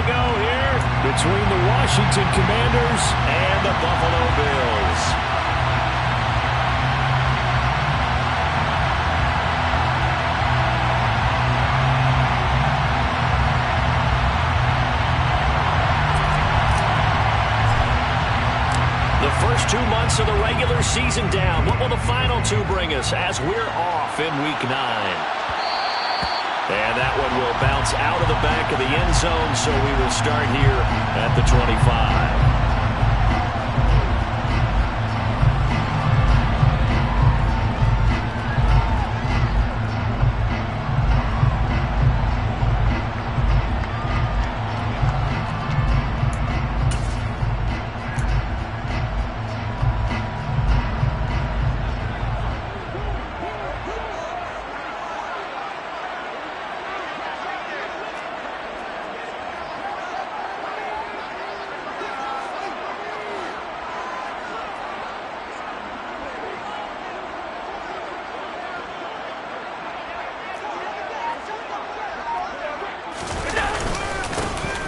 go here between the Washington Commanders and the Buffalo Bills. The first 2 months of the regular season down. What will the final 2 bring us as we're off in Week 9? And that one will bounce out of the back of the end zone, so we will start here at the 25.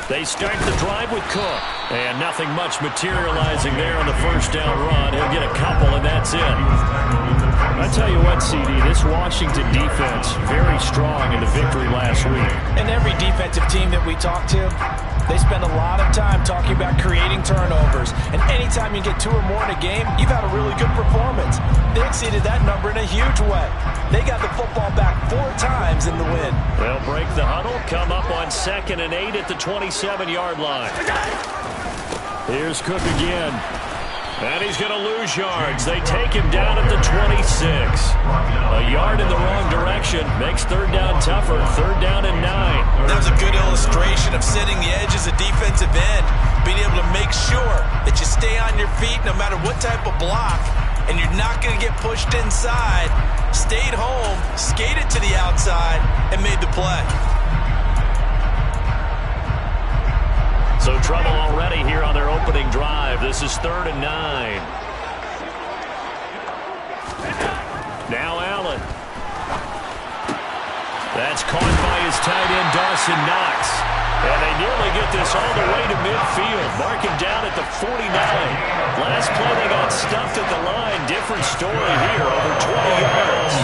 They start the drive with Cook. And nothing much materializing there on the first down run. He'll get a couple, and that's it. I tell you what, CD, this Washington defense, very strong in the victory last week. And every defensive team that we talk to, they spend a lot of time talking about creating turnovers. And anytime you get 2 or more in a game, you've had a really good performance. They exceeded that number in a huge way. They got the football back 4 times in the win. They'll break the huddle, come up on 2nd and 8 at the 27-yard line. Here's Cook again. And he's going to lose yards. They take him down at the 26. A yard in the wrong direction makes 3rd down tougher. 3rd down and 9. That was a good illustration of setting the edge as a defensive end. Being able to make sure that you stay on your feet no matter what type of block. And you're not going to get pushed inside. Stayed home, skated to the outside, and made the play. So trouble already here on their opening drive. This is 3rd and 9. Now Allen. That's caught by his tight end, Dawson Knox. And they nearly get this all the way to midfield. Mark him down at the 49. Last play they got stuffed at the line. Different story here, over 20 yards.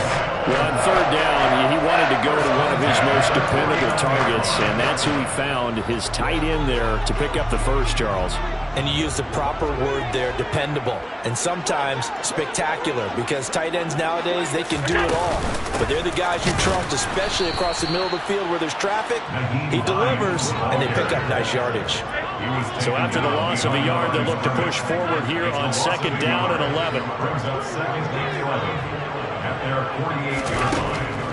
Well, on 3rd down, he wanted to go to one of his most dependable targets, and that's who he found, his tight end there, to pick up the first, Charles. And you use the proper word there, dependable. And sometimes spectacular, because tight ends nowadays, they can do it all. But they're the guys you trust, especially across the middle of the field where there's traffic. He delivers, and they pick up nice yardage. So after the loss of a yard, they'll look to push forward here on 2nd down and 11.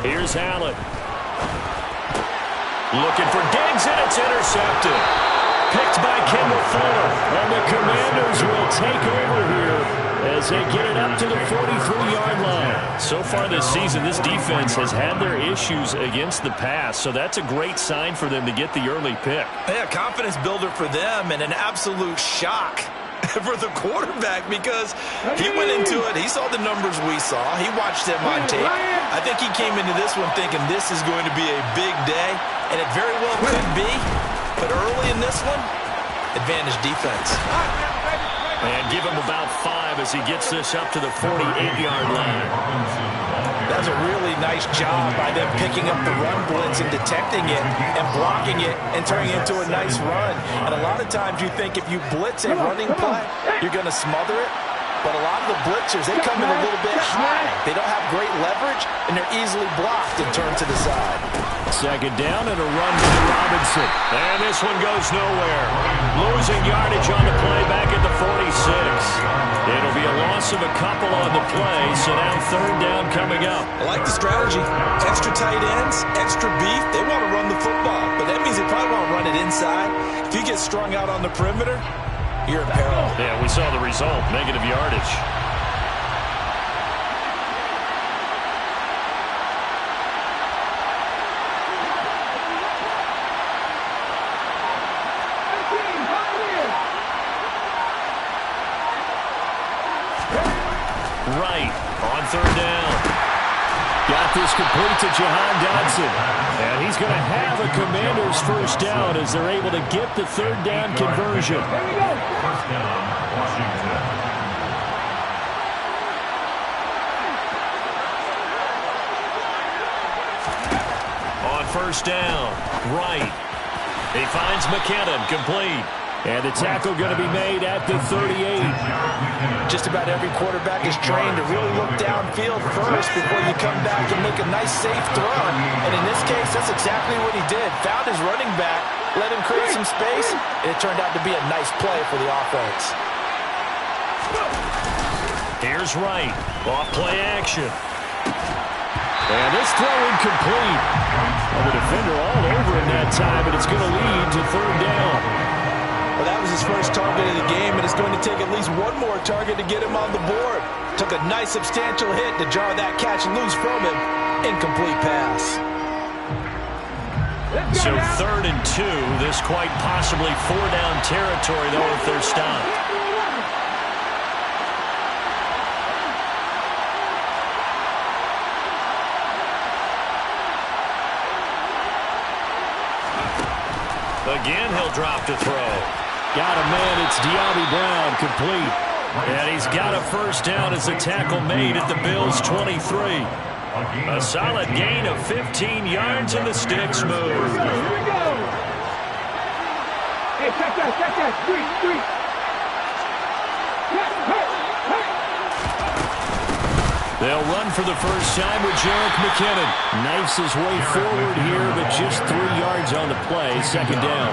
Here's Allen. Looking for Diggs, and it's intercepted. Picked by Kendall Fuller. And the Commanders will take over here as they get it up to the 43-yard line. So far this season, this defense has had their issues against the pass, so that's a great sign for them to get the early pick. Yeah, confidence builder for them, and an absolute shock for the quarterback, because he went into it, he saw the numbers we saw, he watched them on tape. I think he came into this one thinking this is going to be a big day, and it very well could be, but early in this one, advantage defense. And give him about 5 as he gets this up to the 48-yard line. That's a really nice job by them picking up the run blitz and detecting it and blocking it and turning it into a nice run. And a lot of times you think if you blitz a running play, you're going to smother it. But a lot of the blitzers, they come in a little bit high. They don't have great leverage, and they're easily blocked and turned to the side. 2nd down and a run by Robinson. And this one goes nowhere. Losing yardage on the play back at the 46. It'll be a loss of a couple on the play, so now 3rd down coming up. I like the strategy. Extra tight ends, extra beef. They want to run the football, but that means they probably won't run it inside. If you get strung out on the perimeter, you're in peril. Yeah, we saw the result, negative yardage. Right, on 3rd down. Got this complete to Jahan Dotson. And he's going to have a Commanders first down as they're able to get the third down conversion. First down, Washington. On first down, right. He finds McKinnon, complete. And the tackle going to be made at the 38. Just about every quarterback is trained to really look downfield first before you come back and make a nice, safe throw. And in this case, that's exactly what he did. Found his running back, let him create some space, and it turned out to be a nice play for the offense. Here's Wright. Off play action. And this throw incomplete. Well, the defender all over him that time, and it's going to lead to third down. Well, that was his first target of the game, and it's going to take at least one more target to get him on the board. Took a nice substantial hit to jar that catch loose from him. Incomplete pass. So 3rd and 2. This quite possibly 4-down territory, though, if they're stopped. Again, he'll drop to throw. Got a man, it's De'Ami Brown, complete. And he's got a first down as a tackle made at the Bills' 23. A solid gain of 15 yards and the sticks move. Here we go. Hey, check that, three. They'll run for the first time with Yerp McKinnon. Knifes his way forward here, but just 3 yards on the play, second down.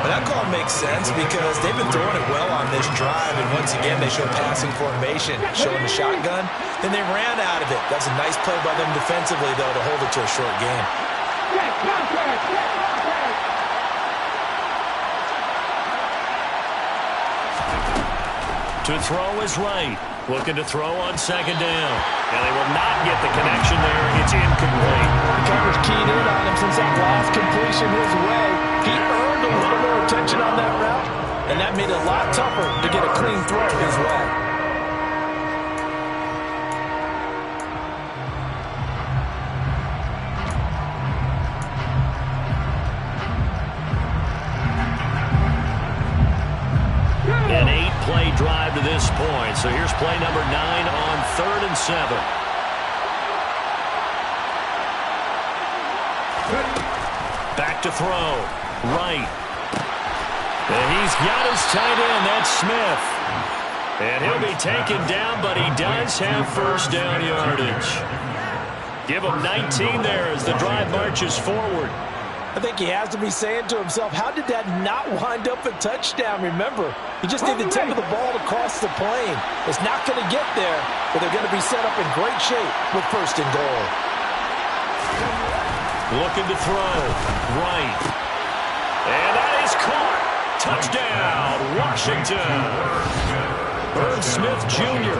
Well, that call makes sense because they've been throwing it well on this drive, and once again they show passing formation, showing the shotgun. Then they ran out of it. That's a nice play by them defensively, though, to hold it to a short game. To throw is Wright. Looking to throw on second down. And they will not get the connection there. It's incomplete. The coverage keyed in on him since that last completion his way. He earned a little more attention on that route, and that made it a lot tougher to get a clean throw his way. An 8-play drive to this point. So here's play number 9 on 3rd and 7. Back to throw. Right. And he's got his tight end. That's Smith. And he'll be taken down, but he does have first down yardage. Give him 19 there as the drive marches forward. I think he has to be saying to himself, how did that not wind up a touchdown? Remember, he just did the tip of the ball to cross the plane. It's not going to get there, but they're going to be set up in great shape with first and goal. Looking to throw. Right. And that is caught. Touchdown, Washington. Irv Smith Jr.,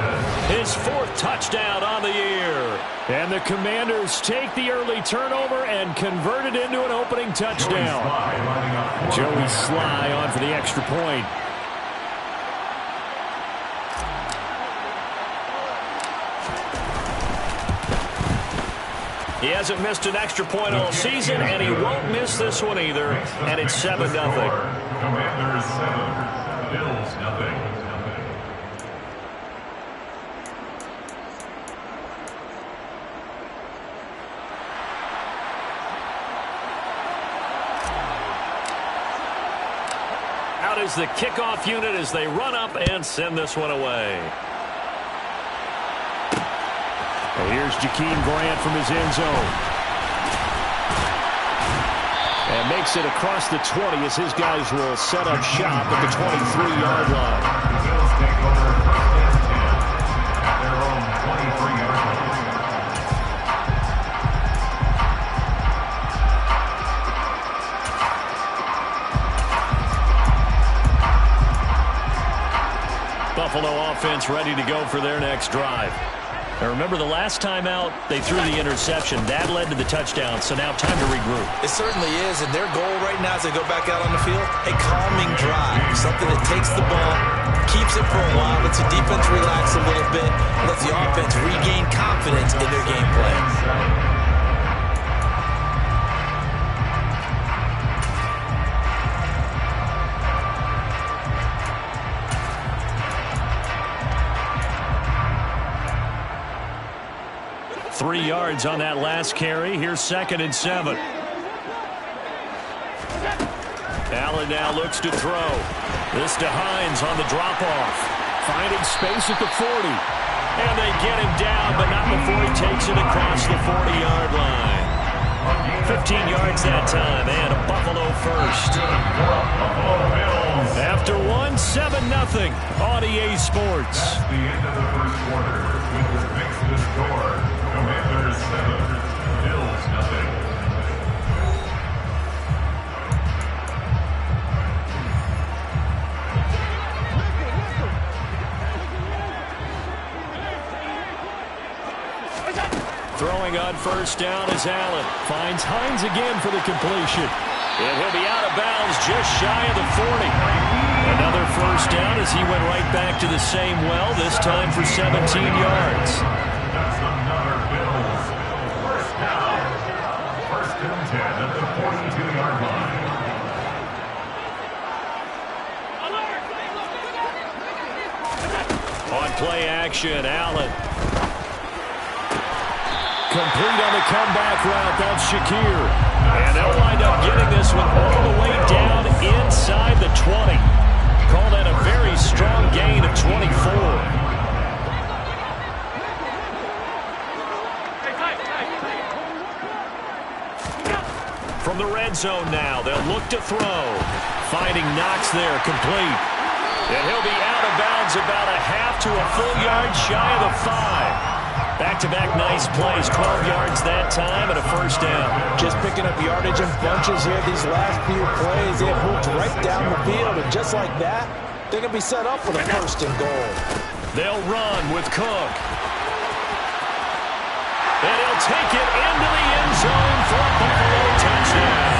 his 4th touchdown on the year. And the Commanders take the early turnover and convert it into an opening touchdown. Joey Sly on for the extra point. He hasn't missed an extra point all season, and he won't miss this one either. And it's 7-0. Commanders 7, Bills nothing. Out is the kickoff unit as they run up and send this one away. And here's Jakeem Grant from his end zone. And makes it across the 20 as his guys will set up shop at the 23-yard line. The Bills take over 1st and 10 at their own 23-yard line. Buffalo offense ready to go for their next drive. Now remember, the last time out, they threw the interception. That led to the touchdown, so now time to regroup. It certainly is, and their goal right now as they go back out on the field, a calming drive, something that takes the ball, keeps it for a while, lets the defense relax a little bit, lets the offense regain confidence in their game plan. 3 yards on that last carry. Here's 2nd and 7. Allen now looks to throw. This to Hines on the drop-off. Finding space at the 40. And they get him down, but not before he takes it across the 40-yard line. 15 yards that time, and a Buffalo first. After 1, 7-0 on EA Sports. That's the end of the first quarter. We will fix the score. Commanders 7, Bills nothing. Throwing on first down is Allen. Finds Hines again for the completion. And he'll be out of bounds just shy of the 40. Another first down as he went right back to the same well, this time for 17 yards. That's another Bills. First down. First and 10 at the 42-yard line. On play action, Allen. Complete on the comeback route. That's Shakir. And they'll wind up getting this one all the way down inside the 20. Call that a very strong gain of 24. From the red zone now, they'll look to throw. Finding Knox there, complete. And he'll be out of bounds about a half to a full yard shy of the 5. Back-to-back nice plays, 12 yards that time and a first down. Just picking up yardage in bunches here these last few plays. They have moved right down the field, and just like that, they're going to be set up for the first and goal. They'll run with Cook. And he'll take it into the end zone for a Buffalo touchdown.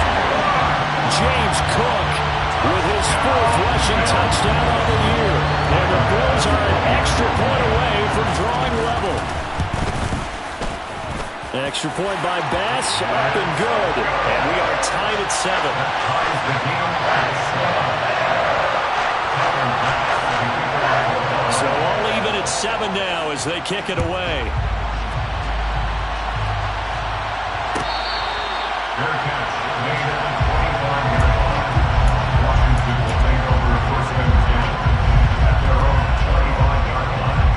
James Cook with his 4th rushing touchdown of the year. And the Bills are an extra point away from drawing level. Extra point by Bass, up and good. And we are tied at 7. So all even at 7 now as they kick it away. Fair catch made at the 25-yard line. Washington will take over first and 10 at their own 25-yard line.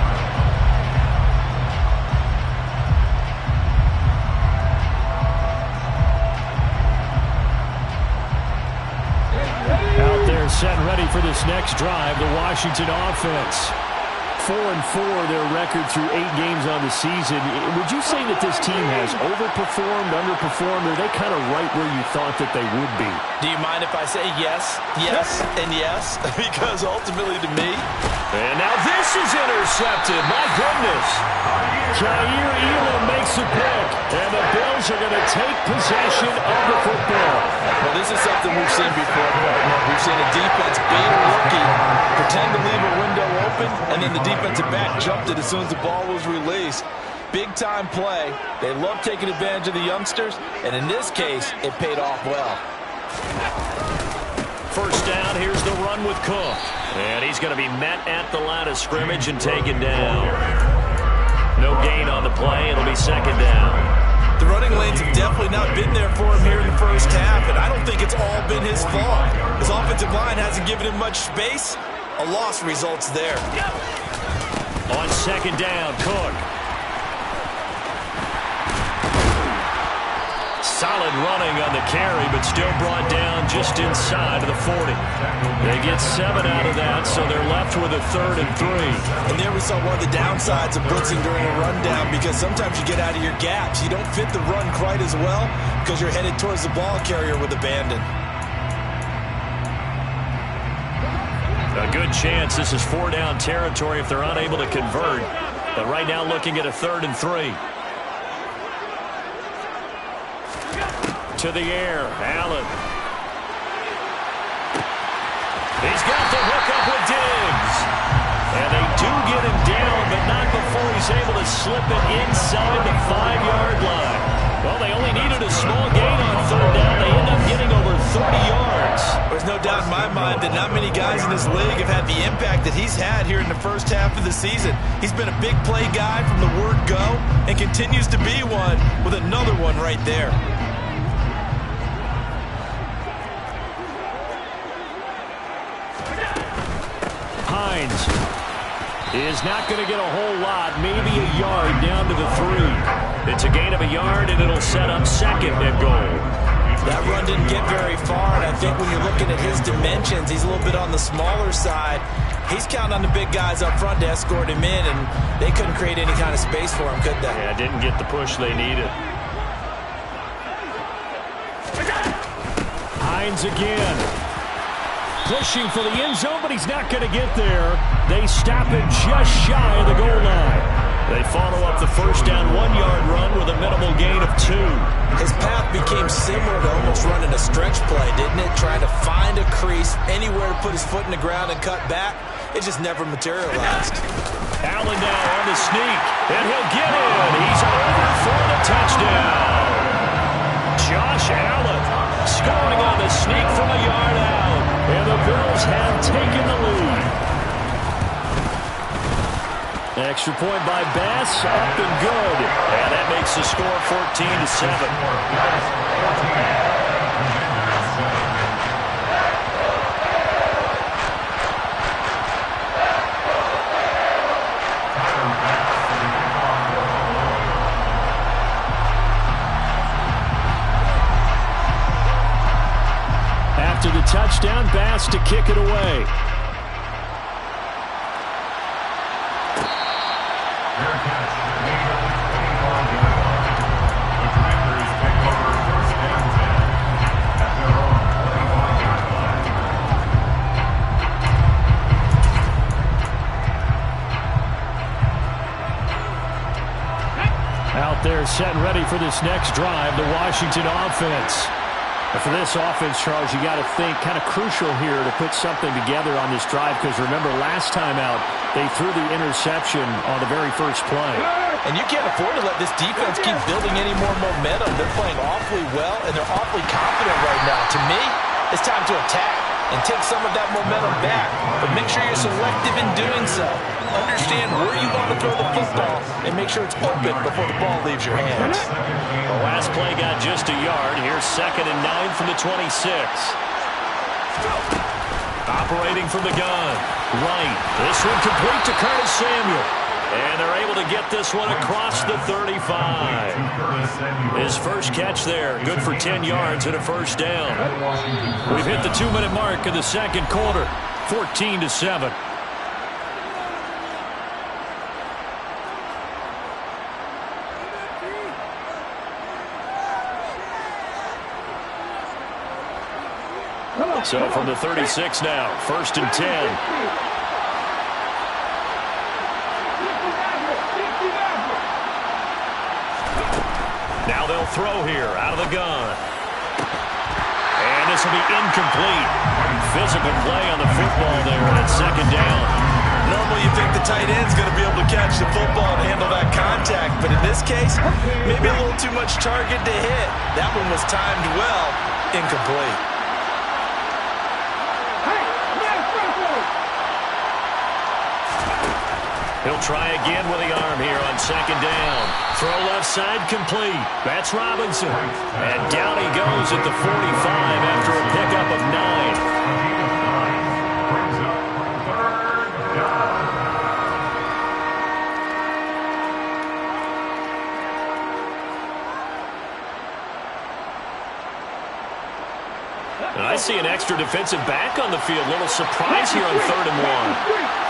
Out there set ready for this next drive, the Washington offense. 4-4 their record through 8 games on the season. Would you say that this team has overperformed, underperformed, or are they kind of right where you thought that they would be? Do you mind if I say yes, yes, and yes? Because ultimately to me... And now this is intercepted. My goodness. Jair Elam makes a pick. And the Bills are going to take possession of the football. Well, this is something we've seen before, partner. We've seen a defense beat a rookie, pretend to leave a window open, and then the defensive back jumped it as soon as the ball was released. Big-time play. They love taking advantage of the youngsters, and in this case, it paid off well. First down, here's the run with Cook. And he's going to be met at the line of scrimmage and taken down. No gain on the play. It'll be second down. The running lanes have definitely not been there for him here in the first half, and I don't think it's all been his fault. His offensive line hasn't given him much space. A loss results there. On second down, Cook. Solid running on the carry, but still brought down just inside of the 40. They get 7 out of that, so they're left with a 3rd and 3. And there we saw one of the downsides of blitzing during a rundown, because sometimes you get out of your gaps. You don't fit the run quite as well because you're headed towards the ball carrier with abandon. A good chance this is 4-down territory if they're unable to convert. But right now looking at a 3rd and 3. To the air, Allen. He's got the hook up with Diggs. And they do get him down, but not before he's able to slip it inside the 5-yard line. Well, they only needed a small gain on third down. They end up getting over 30 yards. There's no doubt in my mind that not many guys in this league have had the impact that he's had here in the first half of the season. He's been a big play guy from the word go and continues to be one with another one right there. Hines is not going to get a whole lot, maybe a yard down to the 3. It's a gain of a yard, and it'll set up second and goal. That run didn't get very far, and I think when you're looking at his dimensions, he's a little bit on the smaller side. He's counting on the big guys up front to escort him in, and they couldn't create any kind of space for him, could they? Yeah, didn't get the push they needed. Hines again. Pushing for the end zone, but he's not going to get there. They stop him just shy of the goal line. They follow up the first down 1-yard run with a minimal gain of 2. His path became similar to almost running a stretch play, didn't it? Trying to find a crease, anywhere to put his foot in the ground and cut back. It just never materialized. Allen now on the sneak, and he'll get in. He's over for the touchdown. Josh Allen scoring on the sneak from a yard out, and the Bills have taken the lead. Extra point by Bass, up and good. And that makes the score 14-7. After the touchdown, Bass to kick it away. Out there set and ready for this next drive, the Washington offense. And for this offense, Charles, you got to think kind of crucial here to put something together on this drive, because remember last time out they threw the interception on the very first play. And you can't afford to let this defense keep building any more momentum. They're playing awfully well, and they're awfully confident right now. To me, it's time to attack and take some of that momentum back. But make sure you're selective in doing so. Understand where you want to throw the football and make sure it's open before the ball leaves your hands. The last play got just a yard. Here's 2nd and 9 from the 26. Operating from the gun. Right. This one complete to Curtis Samuel. And they're able to get this one across the 35. His first catch there. Good for 10 yards and a first down. We've hit the 2-minute mark in the second quarter. 14-7. So from the 36 now, 1st and 10. Now they'll throw here out of the gun. And this will be incomplete. Physical play on the football there, and it's 2nd down. Normally you think the tight end's going to be able to catch the football and handle that contact, but in this case, maybe a little too much target to hit. That one was timed well, incomplete. He'll try again with the arm here on 2nd down. Throw left side complete. That's Robinson. And down he goes at the 45 after a pickup of 9. And I see an extra defensive back on the field. Little surprise here on 3rd and 1.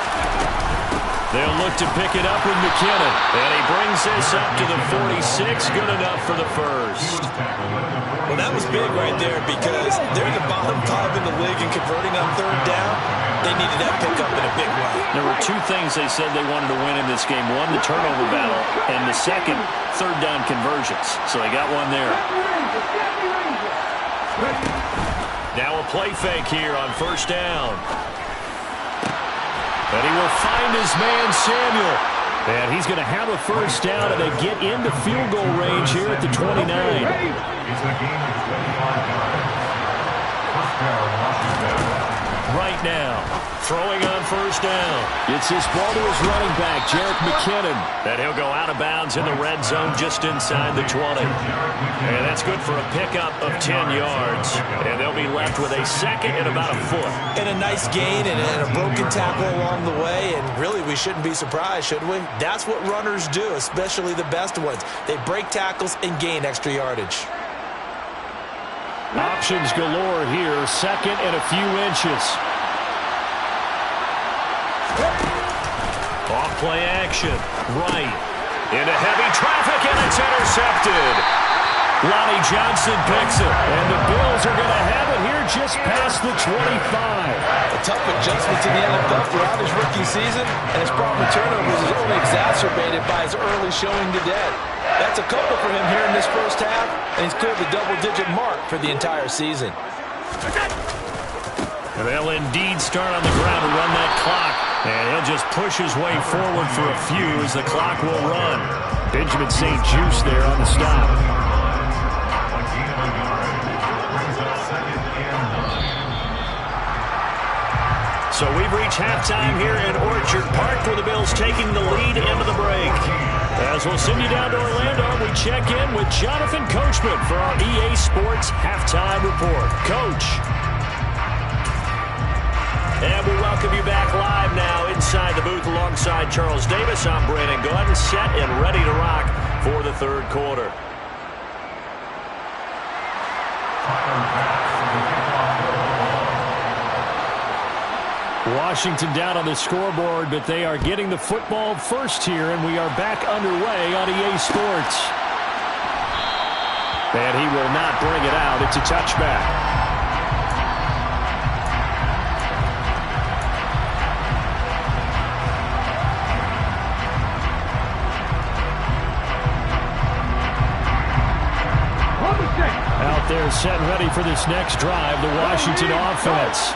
They'll look to pick it up with McKinnon. And he brings this up to the 46. Good enough for the first. Well, that was big right there because they're in the bottom 5 in the league in converting on 3rd down. They needed that pickup in a big way. There were 2 things they said they wanted to win in this game. One, the turnover battle, and the second, 3rd down conversions. So they got one there. Now a play fake here on 1st down. And he will find his man, Samuel. And he's going to have a first down, and they get into field goal range here at the 29. It's a gain of 25 yards. First down, Washington. Right now, throwing on first down. It's his ball to his running back, Yerp McKinnon. And he'll go out of bounds in the red zone just inside the 20. And that's good for a pickup of 10 yards. And they'll be left with a second and about a foot. And a nice gain and a broken tackle along the way. And really, we shouldn't be surprised, should we? That's what runners do, especially the best ones. They break tackles and gain extra yardage. Options galore here, second and a few inches. Off play action, right. Into heavy traffic, and it's intercepted. Lonnie Johnson picks it, and the Bills are going to have it here just past the 25. A tough adjustment to the NFL throughout his rookie season, and his problem with turnovers is only exacerbated by his early showing today. That's a couple for him here in this first half, and he's cleared the double-digit mark for the entire season. And they'll indeed start on the ground and run that clock. And he'll just push his way forward for a few as the clock will run. Benjamin St. Juste there on the stop. So we've reached halftime here in Orchard Park, where the Bills taking the lead into the break. As we'll send you down to Orlando, we check in with Jonathan Coachman for our EA Sports Halftime Report. Coach. And we welcome you back live now inside the booth alongside Charles Davis. I'm Brandon Glenn, set and ready to rock for the third quarter. Washington down on the scoreboard, but they are getting the football first here, and we are back underway on EA Sports. And he will not bring it out. It's a touchback. Out there set and ready for this next drive, the Washington offense.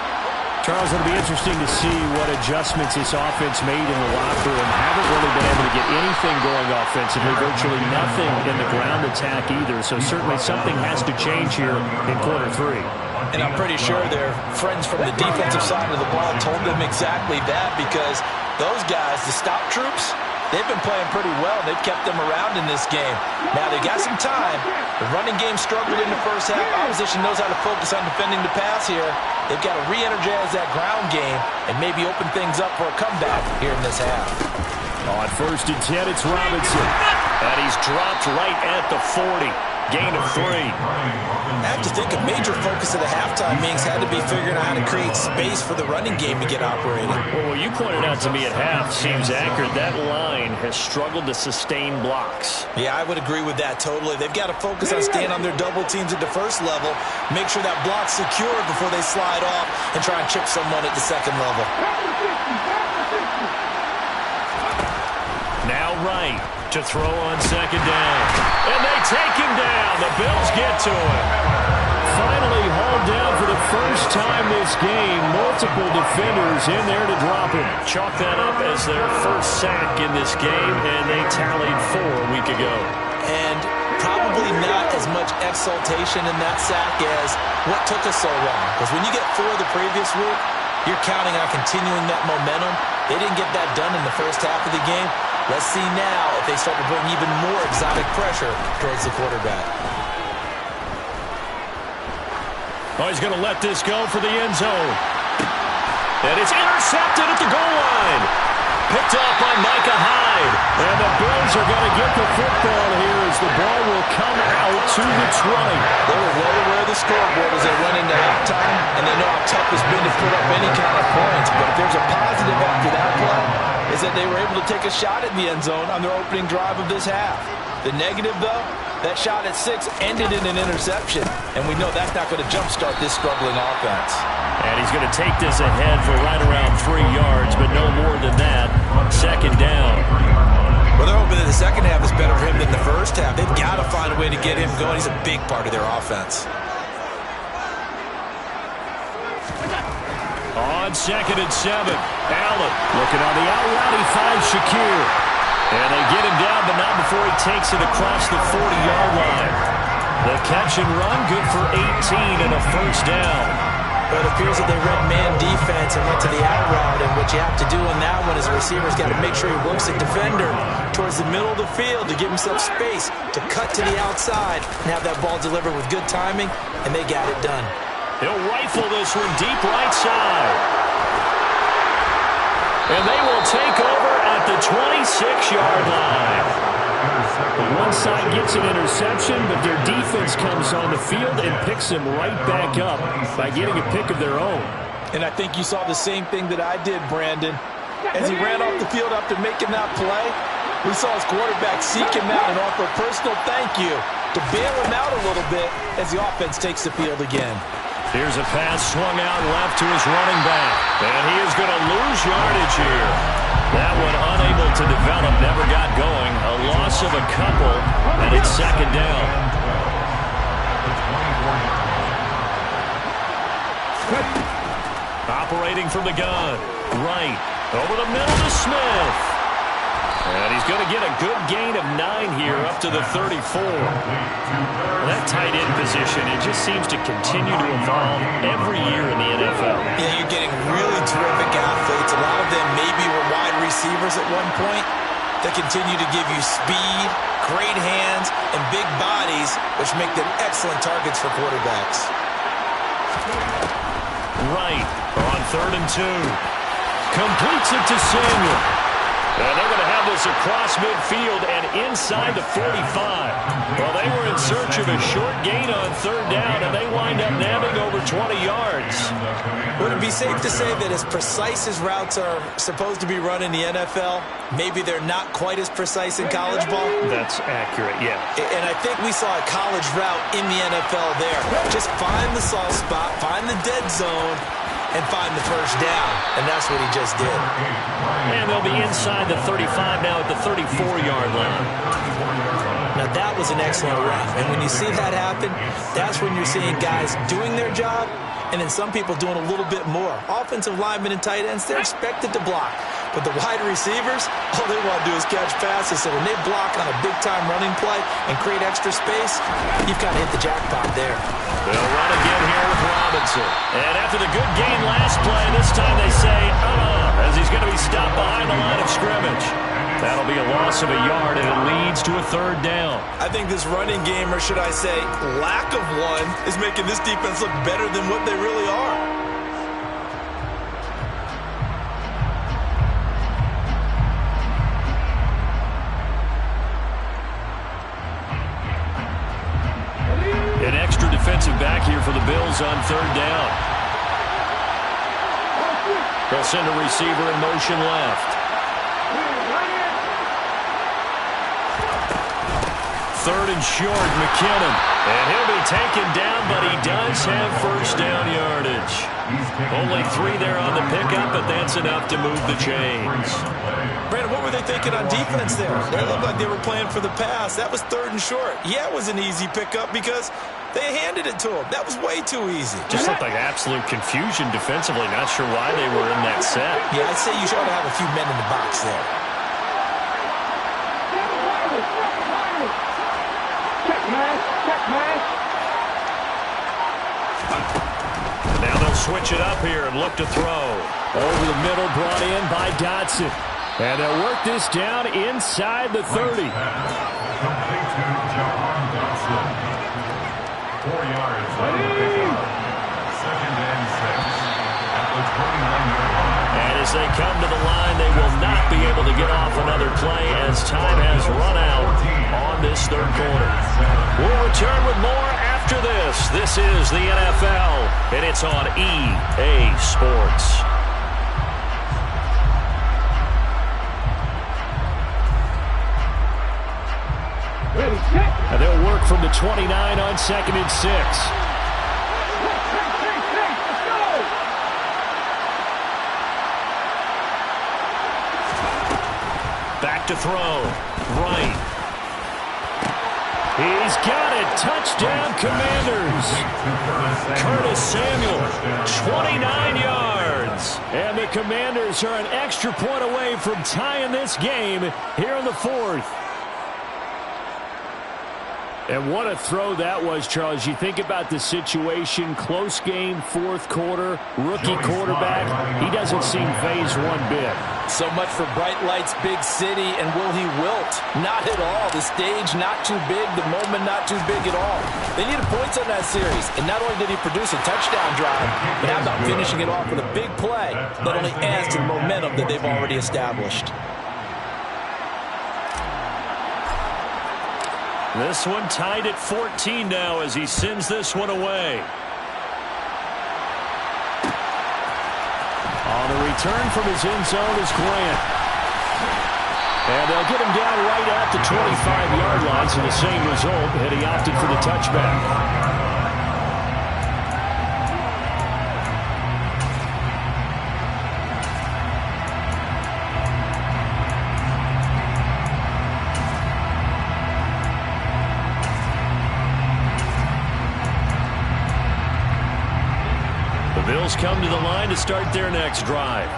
Charles, it'll be interesting to see what adjustments this offense made in the locker room. Haven't really been able to get anything going offensively, virtually nothing in the ground attack either. So certainly something has to change here in quarter three. And I'm pretty sure their friends from the defensive side of the ball told them exactly that, because those guys, the stop troops, they've been playing pretty well. They've kept them around in this game. Now, they got some time. The running game struggled in the first half. Opposition knows how to focus on defending the pass here. They've got to re-energize that ground game and maybe open things up for a comeback here in this half. On first and 10, it's Robinson. And he's dropped right at the 40. Gain of 3. I have to think a major focus of the halftime meetings had to be figuring out how to create space for the running game to get operating. Well, what you pointed out to me at half seems accurate. That line has struggled to sustain blocks. Yeah, I would agree with that totally. They've got to focus on staying on their double teams at the first level, make sure that block's secure before they slide off and try and chip someone at the second level. Now right to throw on second down. And they take him down. The Bills get to him. Finally hauled down for the first time this game. Multiple defenders in there to drop him. Chalk that up as their first sack in this game, and they tallied 4 a week ago. And probably not as much exultation in that sack as what took us so long. Because when you get 4 the previous week, you're counting on continuing that momentum. They didn't get that done in the first half of the game. Let's see now if they start to bring even more exotic pressure towards the quarterback. Oh, he's going to let this go for the end zone. And it's intercepted at the goal line. Picked up by Micah Hyde. And the Bills are going to get the football here as the ball will come out to the 20. They were well aware of the scoreboard as they went into halftime, and they know how tough it's been to put up any kind of points. But if there's a positive after that play, is that they were able to take a shot at the end zone on their opening drive of this half. The negative, though, that shot at 6 ended in an interception, and we know that's not going to jumpstart this struggling offense. And he's going to take this ahead for right around 3 yards, but no more than that. Second down. Well, they're hoping that the second half is better for him than the first half. They've got to find a way to get him going. He's a big part of their offense. On second and 7. Allen looking on the out route. He finds Shakir. And they get him down, but not before he takes it across the 40-yard line. The catch and run, good for 18 and a first down. But it appears that they read man defense and went to the out route, and what you have to do on that one is the receiver's got to make sure he works the defender towards the middle of the field to give himself space to cut to the outside and have that ball delivered with good timing, and they got it done. He'll rifle this one deep right side. And they will take over at the 26-yard line. One side gets an interception, but their defense comes on the field and picks them right back up by getting a pick of their own. And I think you saw the same thing that I did, Brandon. As he ran off the field after making that play, we saw his quarterback seek him out and offer a personal thank you to bail him out a little bit as the offense takes the field again. Here's a pass swung out left to his running back. And he is going to lose yardage here. That one unable to develop, never got going. A loss of a couple, and it's second down. Operating from the gun. Right. Over the middle to Smith. And he's going to get a good gain of 9 here up to the 34. That tight end position, it just seems to continue to evolve every year in the NFL. Yeah, you're getting really terrific athletes. A lot of them maybe were wide receivers at one point. They continue to give you speed, great hands, and big bodies, which make them excellent targets for quarterbacks. Right, on 3rd and 2. Completes it to Samuel. And they're going to have this across midfield and inside the 45. Well, they were in search of a short gain on 3rd down, and they wind up nabbing over 20 yards. Would it be safe to say that as precise as routes are supposed to be run in the NFL, maybe they're not quite as precise in college ball? That's accurate, yeah. And I think we saw a college route in the NFL there. Just find the soft spot, find the dead zone, and find the first down, and that's what he just did. And they'll be inside the 35 now at the 34-yard line. Now, that was an excellent run, and when you see that happen, that's when you're seeing guys doing their job, and then some people doing a little bit more. Offensive linemen and tight ends, they're expected to block. But the wide receivers, all they want to do is catch passes. So when they block on a big-time running play and create extra space, you've kind of hit the jackpot there. They'll run again here with Robinson. And after the good gain last play, this time they say, as he's going to be stopped behind the line of scrimmage. That'll be a loss of a yard, and it leads to a 3rd down. I think this running game, or should I say lack of one, is making this defense look better than what they really are. An extra defensive back here for the Bills on 3rd down. They'll send a receiver in motion left. 3rd and short, McKinnon. And he'll be taken down, but he does have first down yardage. Only 3 there on the pickup, but that's enough to move the chains. Brandon, what were they thinking on defense there? They looked like they were playing for the pass. That was 3rd and short. Yeah, it was an easy pickup because they handed it to him. That was way too easy. Just looked like absolute confusion defensively. Not sure why they were in that set. Yeah, I'd say you should have a few men in the box there. Now they'll switch it up here and look to throw. Over the middle, brought in by Dotson. And they'll work this down inside the 30. Complete to John Dotson. 4 yards on the pickup. 2nd and 6 at the 29-yard line. And as they come to the line, they will not be able to get off another play as time has run out on this 3rd quarter. We'll return with more after this. This is the NFL, and it's on EA Sports. And they'll work from the 29 on 2nd and 6. Back to throw. Right. He's got it. Touchdown, Commanders. Curtis Samuel, 29 yards. And the Commanders are an extra point away from tying this game here in the fourth. And what a throw that was, Charles. You think about the situation, close game, fourth quarter, rookie quarterback. He doesn't seem phased one bit. So much for bright lights, big city, and will he wilt? Not at all. The stage not too big, the moment not too big at all. They needed points on that series, and not only did he produce a touchdown drive, but how about finishing it off with a big play that only adds to the momentum that they've already established. This one tied at 14 now as he sends this one away. On the return from his end zone is Grant. And they'll get him down right at the 25-yard line, so the same result, and he opted for the touchback. Bills come to the line to start their next drive.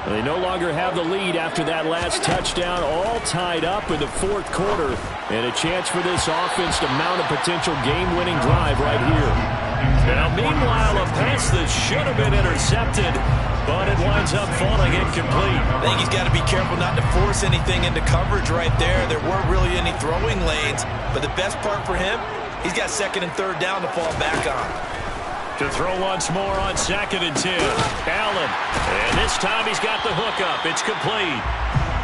They no longer have the lead after that last touchdown, all tied up in the fourth quarter, and a chance for this offense to mount a potential game-winning drive right here. Now, meanwhile, a pass that should have been intercepted, but it winds up falling incomplete. I think he's got to be careful not to force anything into coverage right there. There weren't really any throwing lanes, but the best part for him, he's got second and third down to fall back on. To throw once more on 2nd and 10. Allen. And this time he's got the hook up. It's complete.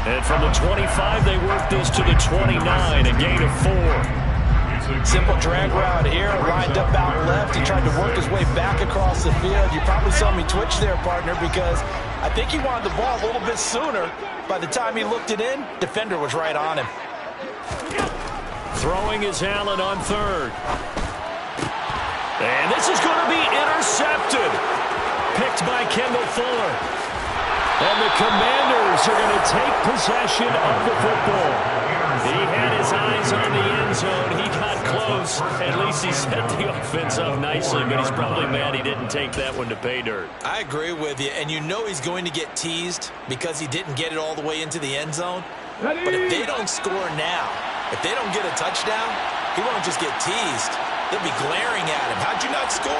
And from the 25, they work this to the 29, a gain of 4. Simple drag route here, lined up out left. He tried to work his way back across the field. You probably saw me twitch there, partner, because I think he wanted the ball a little bit sooner. By the time he looked it in, defender was right on him. Throwing is Allen on 3rd. And this is going to be intercepted. Picked by Kendall Fuller. And the Commanders are going to take possession of the football. He had his eyes on the end zone. He got close. At least he set the offense up nicely, but he's probably mad he didn't take that one to pay dirt. I agree with you, and you know he's going to get teased because he didn't get it all the way into the end zone. But if they don't score now, if they don't get a touchdown, he won't just get teased. They'll be glaring at him. How'd you not score?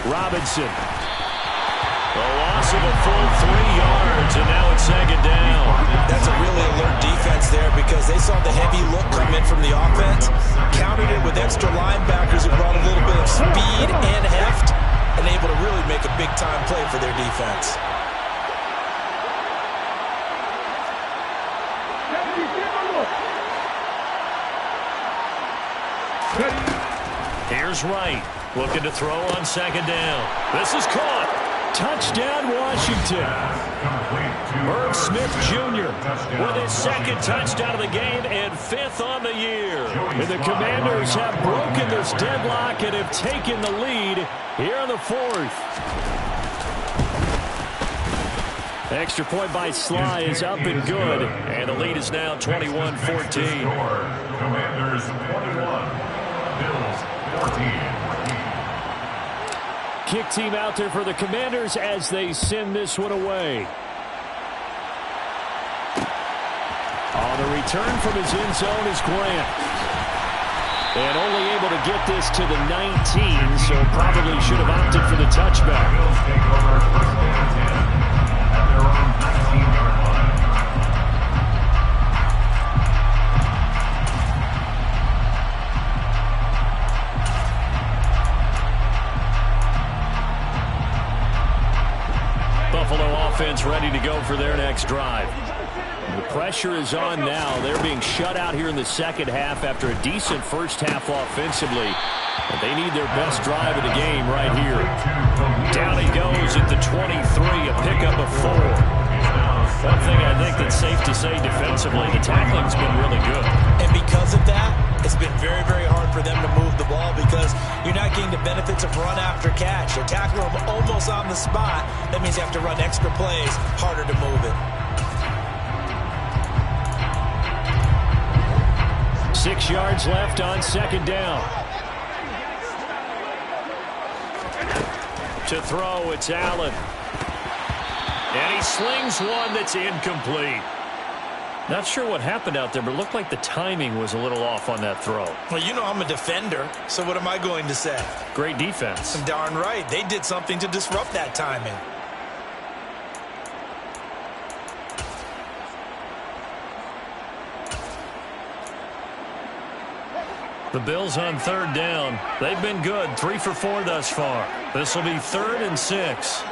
Robinson. A loss of a full 3 yards, and now it's 2nd down. That's a really alert defense there because they saw the heavy look come in from the offense, countered it with extra linebackers who brought a little bit of speed and heft, and able to really make a big-time play for their defense. Here's Wright, looking to throw on 2nd down. This is caught. Touchdown, Washington. Herb Smith Jr. with his 2nd touchdown of the game and 5th on the year. And the Commanders have broken this deadlock and have taken the lead here in the 4th. Extra point by Sly is up and good. And the lead is now 21-14. Commanders 21, Bills 14. Kick team out there for the Commanders as they send this one away. On the return from his end zone is Grant. And only able to get this to the 19, so probably should have opted for the touchback. Bills take over 1st and 10 at their own 19-yard line. Buffalo offense ready to go for their next drive. The pressure is on now. They're being shut out here in the second half after a decent first half offensively. And they need their best drive of the game right here. Down he goes at the 23, a pickup of 4. One thing I think that's safe to say defensively, the tackling's been really good. And because of that, it's been very, very hard for them to move the ball because you're not getting the benefits of run after catch. They're tackling them almost on the spot. That means you have to run extra plays, harder to move it. 6 yards left on second down. To throw, it's Allen. And he slings one that's incomplete. Not sure what happened out there, but it looked like the timing was a little off on that throw. Well, you know I'm a defender, so what am I going to say? Great defense. Darn right. They did something to disrupt that timing. The Bills on third down. They've been good. 3 for 4 thus far. This will be 3rd and 6.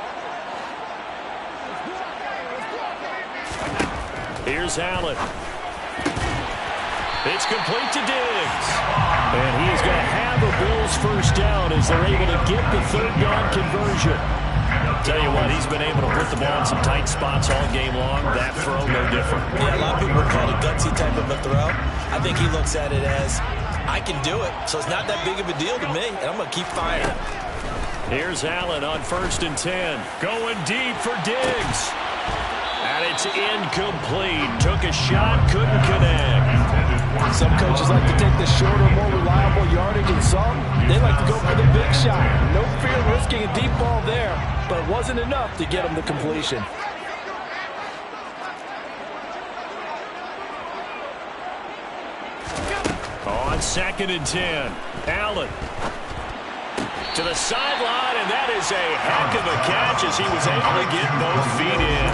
Here's Allen. It's complete to Diggs. And he is going to have a Bills first down as they're able to get the third down conversion. Tell you what, he's been able to put the ball in some tight spots all game long. That throw, no different. Yeah, a lot of people would call it a gutsy type of a throw. I think he looks at it as, I can do it, so it's not that big of a deal to me, and I'm going to keep firing. Here's Allen on 1st and 10. Going deep for Diggs. And it's incomplete. Took a shot, couldn't connect. Some coaches like to take the shorter, more reliable yardage, and some, they like to go for the big shot. No fear of risking a deep ball there, but it wasn't enough to get him the completion. On 2nd and 10, Allen to the sideline, and that is a heck of a catch as he was able to get both feet in.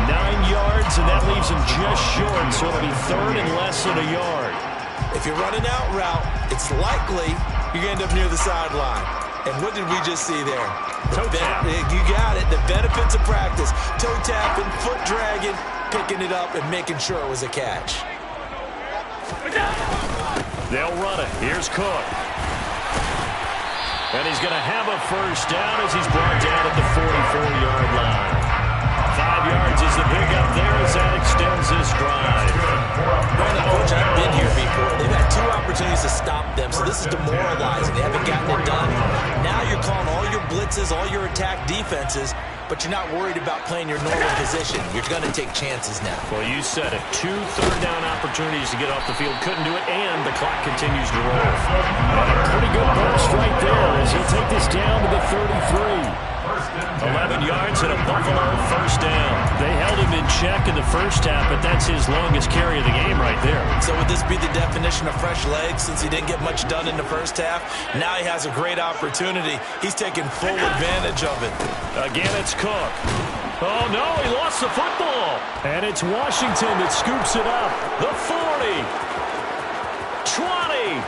9 yards, and that leaves him just short, so it'll be 3rd and less than a yard. If you're running out route, it's likely you're going to end up near the sideline. And what did we just see there? Toe tap. You got it. The benefits of practice. Toe tapping, foot dragging, picking it up, and making sure it was a catch. They'll run it. Here's Cook. And he's going to have a first down as he's brought down at the 44-yard line. 5 yards is the pickup there as that extends this drive. Brandon, coach, I've been here before. They've had 2 opportunities to stop them, so this is demoralizing. They haven't gotten it done. Now you're calling all your blitzes, all your attack defenses, but you're not worried about playing your normal position. You're going to take chances now. Well, you said it. 2 third-down opportunities to get off the field. Couldn't do it, and the clock continues to roll. And a pretty good burst right there as he'll take this down to the 33. 11 yards and a Buffalo first down. They held him in check in the first half, but that's his longest carry of the game right there. So would this be the definition of fresh legs since he didn't get much done in the first half? Now he has a great opportunity. He's taking full advantage of it. Again, it's Cook. Oh, no, he lost the football. And it's Washington that scoops it up. The 40, 20,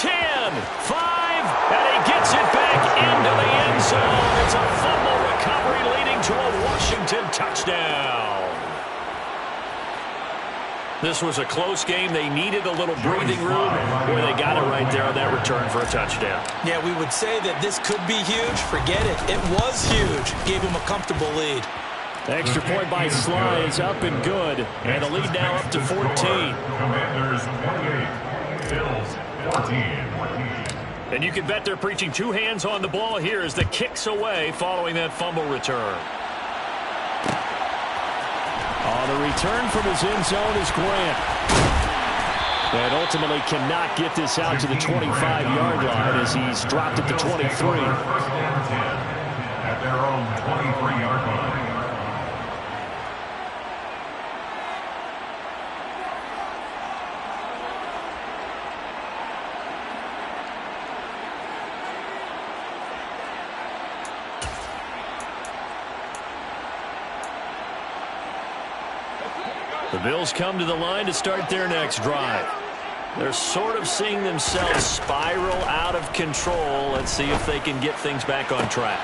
10, 5, and he gets it back into the end zone. It's a fumble recovery leading to a Washington touchdown. This was a close game. They needed a little breathing room. Boy, they got it right there on that return for a touchdown. Yeah, we would say that this could be huge. Forget it. It was huge. Gave him a comfortable lead. Extra point by Sly is up and good. And the lead now up to 14. Commanders 28, Bills 14. And you can bet they're preaching 2 hands on the ball here as the kick's away following that fumble return. On the return from his end zone is Grant. And ultimately cannot get this out to the 25-yard line as he's dropped at the 23. First and 10 at their own 23-yard line. The Bills come to the line to start their next drive. They're sort of seeing themselves spiral out of control. Let's see if they can get things back on track.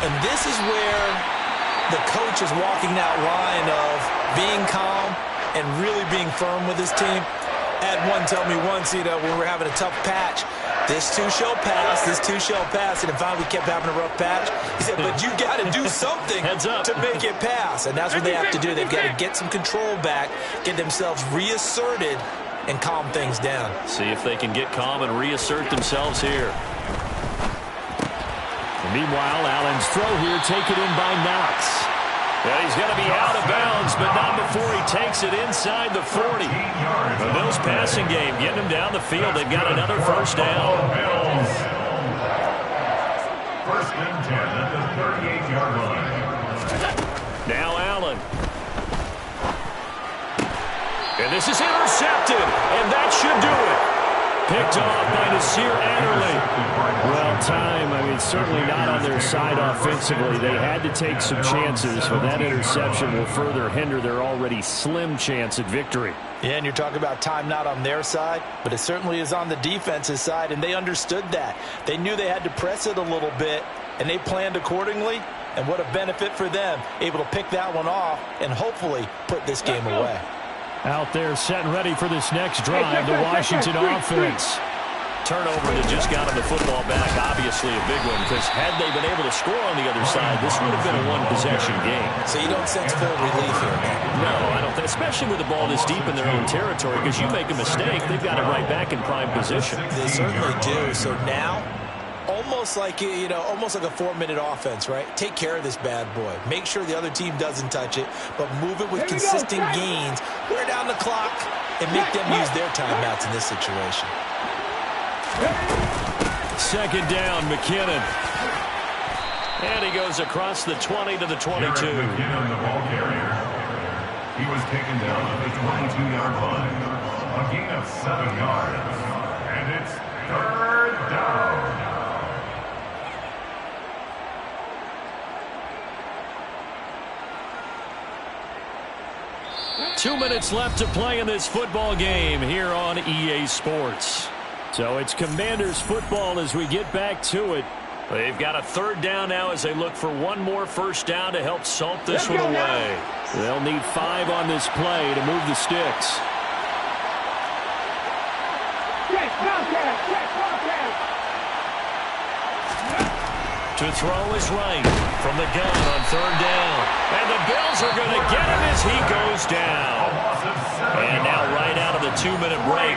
And this is where the coach is walking that line of being calm and really being firm with his team. I had one tell me once, when we were having a tough patch, this too shall pass, this too shall pass, and finally we kept having a rough patch. He said, but you got to do something to make it pass, and that's what they have to do. They've got to get some control back, get themselves reasserted, and calm things down. See if they can get calm and reassert themselves here. And meanwhile, Allen's throw here taken in by Knox. And he's going to be out of bounds, but not before he takes it inside the 40. And they'll Bills passing game, getting them down the field. They've got another first down. Bills. First and 10 at the 38-yard line. Now Allen. And this is intercepted, and that should do it. Picked off by Nasir Adderley. Well, certainly not on their side offensively. They had to take some chances, but that interception will further hinder their already slim chance at victory. Yeah, and you're talking about time not on their side, but it certainly is on the defense's side, and they understood that. They knew they had to press it a little bit, and they planned accordingly, and what a benefit for them, able to pick that one off and hopefully put this game away. Out there set and ready for this next drive, the Washington offense. Turnover that just got him the football back, obviously a big one, because had they been able to score on the other side, this would have been a one-possession game. So you don't sense full relief here, man? No, I don't think, especially with the ball this deep in their own territory, because you make a mistake, they've got it right back in prime position. They certainly do. So now, almost like a 4-minute offense, right? Take care of this bad boy. Make sure the other team doesn't touch it, but move it with consistent gains. Wear down the clock and make them use their timeouts in this situation. Second down, McKinnon. And he goes across the 20 to the 22. McKinnon, the ball carrier. He was taken down at the 22-yard line. A gain of 7 yards. And it's third down. 2 minutes left to play in this football game here on EA Sports. So it's Commanders football as we get back to it. They've got a third down now as they look for one more first down to help salt this one away. They'll need 5 on this play to move the sticks. To throw is right from the gun on third down. And the Bills are going to get him as he goes down. And now right out of the 2-minute break,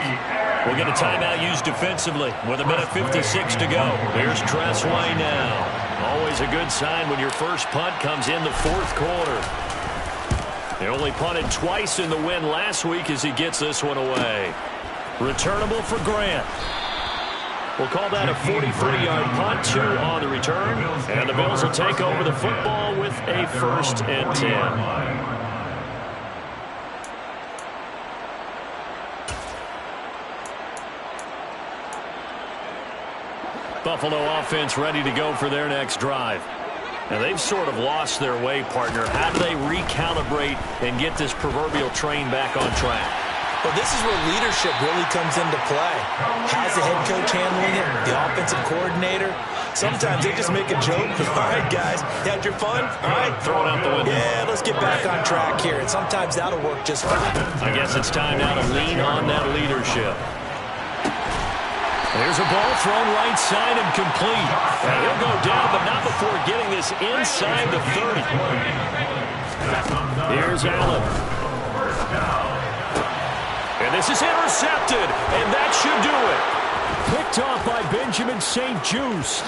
we'll get a timeout used defensively with 1:56 to go. Here's Tressway now. Always a good sign when your first punt comes in the fourth quarter. They only punted twice in the win last week as he gets this one away. Returnable for Grant. We'll call that a 43-yard punt, 2 on the return. And the Bills will take over the football with a first and 10. Buffalo offense ready to go for their next drive. Now, they've sort of lost their way, partner. How do they recalibrate and get this proverbial train back on track? Well, this is where leadership really comes into play. How's the head coach handling it? The offensive coordinator? Sometimes they just make a joke. All right, guys, you had your fun? All right, throw it out the window. Yeah, let's get back on track here. And sometimes that'll work just fine. I guess it's time now to lean on that leadership. There's a ball thrown right side and complete. And he'll go down, but not before getting this inside the 30. Here's Allen. And this is intercepted, and that should do it. Picked off by Benjamin St-Juste.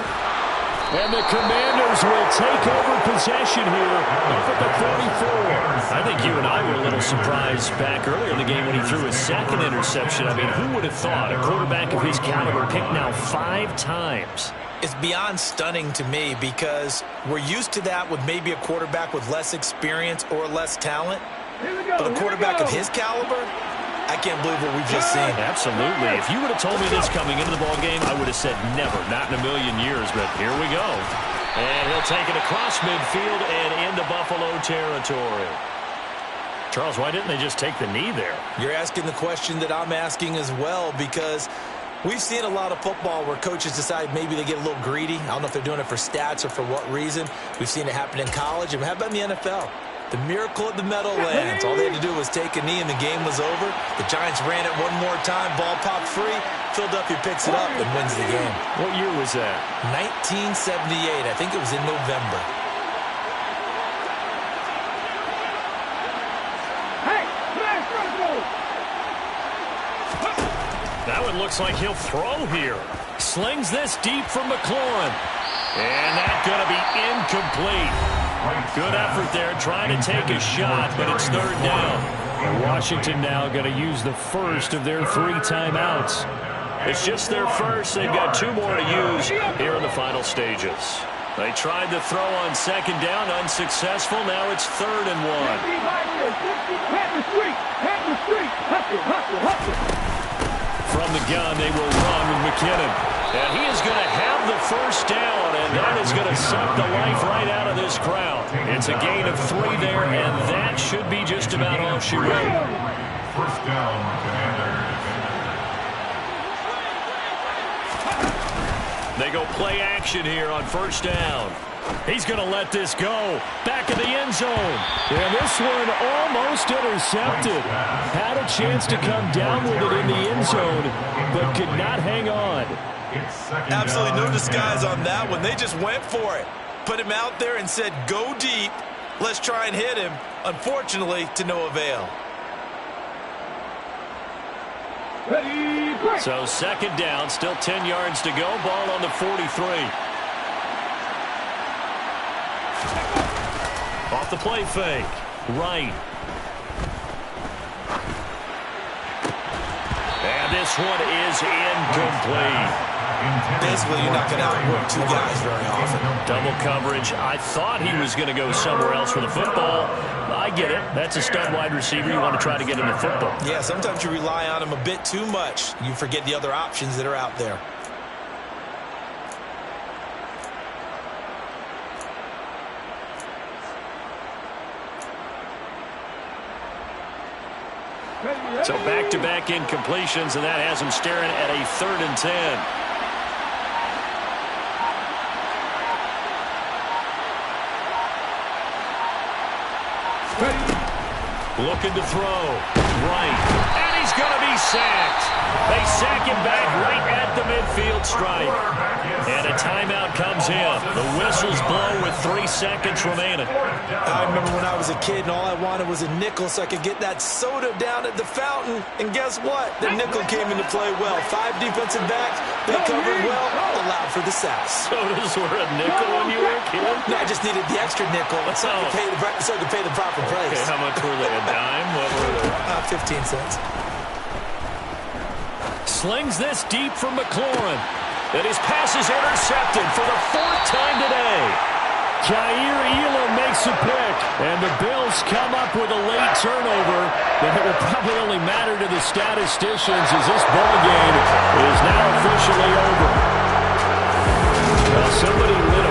And the Commanders will take over possession here up at the 44. I think you and I were a little surprised back earlier in the game when he threw his second interception. I mean, who would have thought a quarterback of his caliber picked now 5 times? It's beyond stunning to me because we're used to that with maybe a quarterback with less experience or less talent. But a quarterback of his caliber, I can't believe what we've just seen. Absolutely. If you would have told me this coming into the ballgame, I would have said never, not in a million years, but here we go. And he'll take it across midfield and into Buffalo territory. Charles, why didn't they just take the knee there? You're asking the question that I'm asking as well, because we've seen a lot of football where coaches decide maybe they get a little greedy. I don't know if they're doing it for stats or for what reason. We've seen it happen in college, and how about in the NFL? The miracle of the Meadowlands. All they had to do was take a knee and the game was over. The Giants ran it one more time. Ball popped free. Philadelphia picks it up and wins the game. What year was that? 1978. I think it was in November. That one looks like he'll throw here. Slings this deep from McLaurin. And that's going to be incomplete. Good effort there, trying to take a shot, but it's third down. And Washington now going to use the first of their 3 timeouts. It's just their first. They've got 2 more to use here in the final stages. They tried to throw on second down, unsuccessful. Now it's 3rd and 1. From the gun, they will run with McKinnon. And he is going to have the first down, and that is going to suck the life right out of this crowd. It's a gain of 3 there, and that should be just about all she wrote. First down, Commanders. They go play action here on first down. He's going to let this go. Back in the end zone. And this one almost intercepted. Had a chance to come down with it in the end zone, but could not hang on. Absolutely no disguise on that one. They just went for it. Put him out there and said, go deep. Let's try and hit him. Unfortunately, to no avail. So second down, still 10 yards to go. Ball on the 43. Off the play fake. Right. And this one is incomplete. Basically, you're not going to outwork 2 guys very often. Double coverage. I thought he was going to go somewhere else for the football. I get it. That's a stud wide receiver. You want to try to get him the football. Yeah, sometimes you rely on him a bit too much. You forget the other options that are out there. So back-to-back incompletions, and that has him staring at a 3rd and 10. Looking to throw. Right. And he's going to be sacked. They sack him back right at the midfield stripe. And a timeout comes in. The whistles blow with 3 seconds remaining. I remember when I was a kid and all I wanted was a nickel so I could get that soda down at the fountain. And guess what? The nickel came into play well. 5 defensive backs. They covered well, allowed for the sacks. Sodas were a nickel when you were a kid? No, I just needed the extra nickel so I could pay the proper price. Okay, how much were they? A dime? What were they? 15 cents. Slings this deep from McLaurin. And his pass is intercepted for the 4th time today. Jair Elam makes a pick, and the Bills come up with a late turnover, but it will probably only matter to the statisticians as this ball game is now officially over. Well, somebody lit a